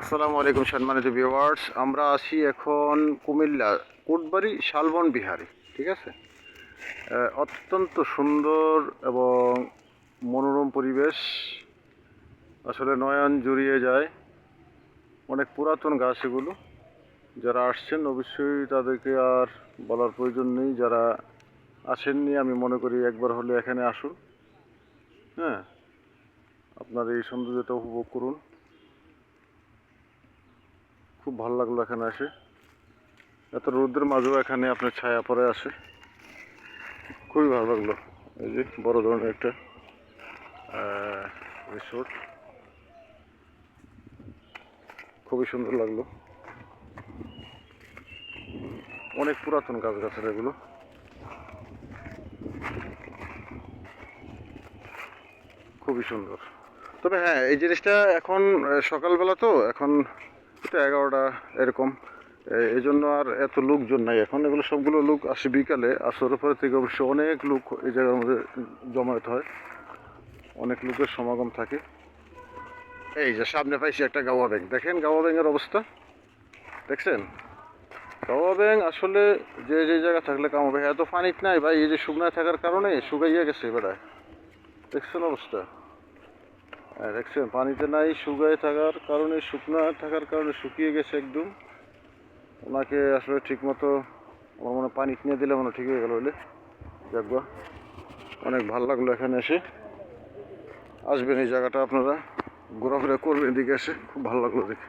আসসালামু আলাইকুম সম্মানিত ভিউয়ার্স, আমরা আছি এখন কুমিল্লা কোটবাড়ি শালবন বিহারে। ঠিক আছে, অত্যন্ত সুন্দর এবং মনোরম পরিবেশ, আসলে নয়ন জুড়িয়ে যায়। অনেক পুরাতন গাছ এগুলো। যারা আসছেন অবশ্যই তাদেরকে আর বলার প্রয়োজন নেই, যারা আসেননি আমি মনে করি একবার হলে এখানে আসুন। হ্যাঁ, আপনার এই সৌন্দর্যটা উপভোগ করুন। খুব ভালো লাগলো এখানে এসে, এত রোদের মাঝেও এখানে আপনার ছায়া পড়ে আসে, খুবই ভালো লাগলো। এই যে বড় ধরনের একটা রিসোর্ট, খুবই সুন্দর লাগলো। অনেক পুরাতন গাছগাছালি এগুলো, খুবই সুন্দর। তবে হ্যাঁ, এই জিনিসটা এখন সকালবেলা তো, এখন এটা 11টা এরকম, এই জন্য আর এত লোকজন নাই এখন। এগুলো সবগুলো লোক আসে বিকালে, আসরের পরে থেকে অবশ্য অনেক লোক এই জায়গার মধ্যে জমায়েত হয়, অনেক লোকের সমাগম থাকে। এই যে সামনে পাইছি একটা গাওয়া ব্যাংক, দেখেন গাওয়া ব্যাংকের অবস্থা দেখছেন? গাওয়া ব্যাংক আসলে যে যে জায়গা থাকলে কাম হবে, এত পানিত নাই ভাই, এই যে শুকনায় থাকার কারণে শুকাইয়া গেছে বেড়ায়, দেখছেন অবস্থা? হ্যাঁ দেখছেন, পানিতে নাই, শুকায় থাকার কারণে, শুকনা থাকার কারণে শুকিয়ে গেছে একদম। ওনাকে আসলে ঠিক মতো আমার মনে পানি কিনে দিলে মনে ঠিক হয়ে গেল হলে। দেখবা, অনেক ভালো লাগলো এখানে এসে। আসবেন এই জায়গাটা আপনারা, ঘোরাফেরা করবেন এদিকে এসে, খুব ভালো লাগলো দেখে।